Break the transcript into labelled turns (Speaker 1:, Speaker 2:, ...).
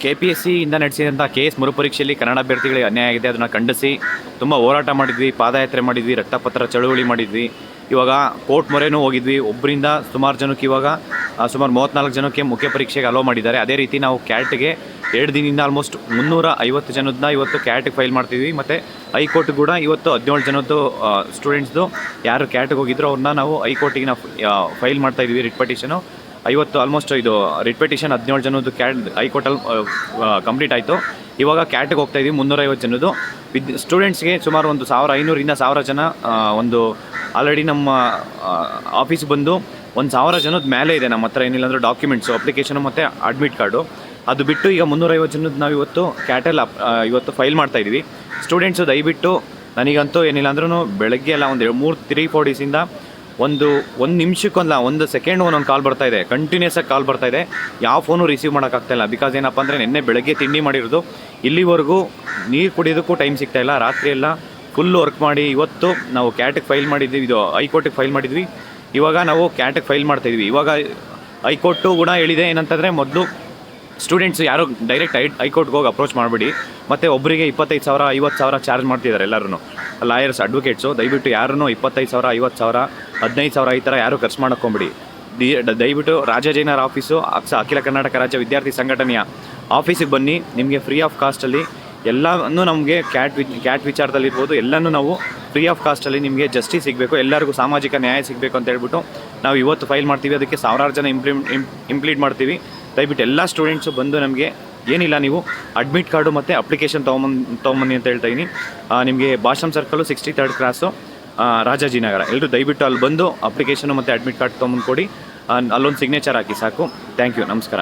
Speaker 1: KPSC ಇಂದ ನಡೆಸಿದಂಥ KS ಮರುಪರೀಕ್ಷೆಯಲ್ಲಿ Kannada ಅಭ್ಯರ್ಥಿಗಳಿಗೆ ಅನ್ಯಾಯ ಆಗಿದೆ. ಅದನ್ನು ಖಂಡಿಸಿ ತುಂಬ ಹೋರಾಟ ಮಾಡಿದ್ವಿ, ಪಾದಯಾತ್ರೆ ಮಾಡಿದ್ವಿ, ರಕ್ತಪತ್ರ ಚಳುವಳಿ ಮಾಡಿದ್ವಿ. ಇವಾಗ ಕೋರ್ಟ್ ಮೊರೆನೂ ಹೋಗಿದ್ವಿ. ಒಬ್ಬರಿಂದ ಸುಮಾರು ಜನಕ್ಕೆ ಇವಾಗ ಸುಮಾರು 34 ಜನಕ್ಕೆ ಮುಖ್ಯ ಪರೀಕ್ಷೆಗೆ ಅಲೋ ಮಾಡಿದ್ದಾರೆ. ಅದೇ ರೀತಿ ನಾವು ಕ್ಯಾಟ್ಗೆ 2 ದಿನದಿಂದ ಆಲ್ಮೋಸ್ಟ್ 350 ಜನದನ್ನ ಇವತ್ತು ಕ್ಯಾಟ್ಗೆ ಫೈಲ್ ಮಾಡ್ತಿದ್ವಿ. ಮತ್ತು ಹೈಕೋರ್ಟ್ ಕೂಡ ಇವತ್ತು 17 ಜನದ್ದು ಸ್ಟೂಡೆಂಟ್ಸ್ದು ಯಾರು ಕ್ಯಾಟ್ಗೆ ಹೋಗಿದ್ರು ಅವ್ರನ್ನ ನಾವು ಹೈಕೋರ್ಟಿಗೆ ನಾವು ಫೈಲ್ ಮಾಡ್ತಾಯಿದ್ವಿ ರಿಟ್ ಪಿಟಿಷನು. ಇವತ್ತು ಆಲ್ಮೋಸ್ಟ್ ಇದು ರಿಟ್ ಪಿಟಿಷನ್ 17 ಜನದ್ದು ಹೈಕೋರ್ಟಲ್ಲಿ ಕಂಪ್ಲೀಟ್ ಆಯಿತು. ಇವಾಗ ಕ್ಯಾಟ್ಗೆ ಹೋಗ್ತಾಯಿದ್ವಿ 350 ಜನದ್ದು ಸ್ಟೂಡೆಂಟ್ಸ್ಗೆ ಸುಮಾರು ಒಂದು 1500ರಿಂದ 1000 ಜನ ಒಂದು ಆಲ್ರೆಡಿ ನಮ್ಮ ಆಫೀಸ್ ಬಂದು 1000 ಜನದ ಮೇಲೆ ಇದೆ ನಮ್ಮ ಹತ್ರ. ಏನಿಲ್ಲ ಅಂದರೆ ಡಾಕ್ಯುಮೆಂಟ್ಸು, ಅಪ್ಲಿಕೇಶನು ಮತ್ತು ಅಡ್ಮಿಟ್ ಕಾರ್ಡು. ಅದು ಬಿಟ್ಟು ಈಗ 350 ಜನದ್ದು ನಾವು ಇವತ್ತು ಕ್ಯಾಟಲ್ಲಿ ಇವತ್ತು ಫೈಲ್ ಮಾಡ್ತಾಯಿದ್ವಿ. ಸ್ಟೂಡೆಂಟ್ಸು ದಯವಿಟ್ಟು ನನಗಂತೂ ಏನಿಲ್ಲ ಅಂದ್ರೂ ಬೆಳಗ್ಗೆ ಎಲ್ಲ ಒಂದು 3-4 ಡೇಸಿಂದ ಒಂದು ನಿಮಿಷಕ್ಕೊಂದು 1 ಸೆಕೆಂಡ್ ಒಂದೊಂದು ಕಾಲ್ ಬರ್ತಾಯಿದೆ, ಕಂಟಿನ್ಯೂಸ್ ಆಗಿ ಕಾಲ್ ಬರ್ತಾಯಿದೆ. ಯಾವ ಫೋನು ರಿಸೀವ್ ಮಾಡೋಕ್ಕಾಗ್ತಾಯಿಲ್ಲ. ಬಿಕಾಸ್ ಏನಪ್ಪ ಅಂದರೆ ನಿನ್ನೆ ಬೆಳಗ್ಗೆ ತಿಂಡಿ ಮಾಡಿರೋದು, ಇಲ್ಲಿವರೆಗೂ ನೀರು ಕುಡಿಯೋದಕ್ಕೂ ಟೈಮ್ ಸಿಗ್ತಾಯಿಲ್ಲ. ರಾತ್ರಿ ಎಲ್ಲ ಫುಲ್ ವರ್ಕ್ ಮಾಡಿ ಇವತ್ತು ನಾವು ಕ್ಯಾಟಿಗೆ ಫೈಲ್ ಮಾಡಿದ್ವಿ, ಇದು ಹೈಕೋರ್ಟಿಗೆ ಫೈಲ್ ಮಾಡಿದ್ವಿ. ಇವಾಗ ನಾವು ಕ್ಯಾಟಿಗೆ ಫೈಲ್ ಮಾಡ್ತಾಯಿದ್ವಿ. ಇವಾಗ ಹೈಕೋರ್ಟು ಕೂಡ ಹೇಳಿದೆ ಏನಂತಂದರೆ, ಮೊದಲು ಸ್ಟೂಡೆಂಟ್ಸ್ ಯಾರು ಡೈರೆಕ್ಟ್ ಹೈಕೋರ್ಟ್ಗೆ ಹೋಗಿ ಅಪ್ರೋಚ್ ಮಾಡಬೇಡಿ. ಮತ್ತು ಒಬ್ಬರಿಗೆ 25,000 50,000 ಚಾರ್ಜ್ ಮಾಡ್ತಿದ್ದಾರೆ ಎಲ್ಲರೂ ಲಾಯರ್ಸ್, ಅಡ್ವೊಕೇಟ್ಸು. ದಯವಿಟ್ಟು ಯಾರೂ 25,000 50,000 15,000 ಈ ಥರ ಯಾರೂ ಖರ್ಚು ಮಾಡ್ಕೊಂಬಿಡಿ. ದಯವಿಟ್ಟು ರಾಜಾಜಿನಗರ ಆಫೀಸು ಅಖಿಲ ಕರ್ನಾಟಕ ರಾಜ್ಯ ವಿದ್ಯಾರ್ಥಿ ಸಂಘಟನೆಯ ಆಫೀಸಿಗೆ ಬನ್ನಿ. ನಿಮಗೆ ಫ್ರೀ ಆಫ್ ಕಾಸ್ಟಲ್ಲಿ ಎಲ್ಲನೂ ನಮಗೆ ಕ್ಯಾಟ್ ವಿಚಾರದಲ್ಲಿರ್ಬೋದು ಎಲ್ಲನೂ ನಾವು ಫ್ರೀ ಆಫ್ ಕಾಸ್ಟಲ್ಲಿ ನಿಮಗೆ ಜಸ್ಟಿಸ್ ಸಿಗಬೇಕು, ಎಲ್ಲರಿಗೂ ಸಾಮಾಜಿಕ ನ್ಯಾಯ ಸಿಗಬೇಕು ಅಂತ ಹೇಳ್ಬಿಟ್ಟು ನಾವು ಇವತ್ತು ಫೈಲ್ ಮಾಡ್ತೀವಿ. ಅದಕ್ಕೆ 1000 ಜನ ಇಂಪ್ಲೀಟ್ ಮಾಡ್ತೀವಿ. ದಯವಿಟ್ಟು ಎಲ್ಲ ಸ್ಟೂಡೆಂಟ್ಸು ಬಂದು ನಮಗೆ ಏನಿಲ್ಲ, ನೀವು ಅಡ್ಮಿಟ್ ಕಾರ್ಡು ಮತ್ತು ಅಪ್ಲಿಕೇಶನ್ ತೊಗೊಂಬನ್ನಿ ಅಂತ ಹೇಳ್ತಾ ಇದ್ದೀನಿ. ನಿಮಗೆ ಭಾಷಮ್ ಸರ್ಕಲು 63rd ಕ್ರಾಸು ರಾಜಾಜಿನಗರ. ಎಲ್ಲರೂ ದಯವಿಟ್ಟು ಅಲ್ಲಿ ಬಂದು ಅಪ್ಲಿಕೇಶನು ಮತ್ತು ಅಡ್ಮಿಟ್ ಕಾರ್ಡ್ ತೊಗೊಂಬಂದು ಕೊಡಿ. ಅಲ್ಲೊಂದು ಸಿಗ್ನೇಚರ್ ಹಾಕಿ ಸಾಕು. ಥ್ಯಾಂಕ್ ಯು, ನಮಸ್ಕಾರ.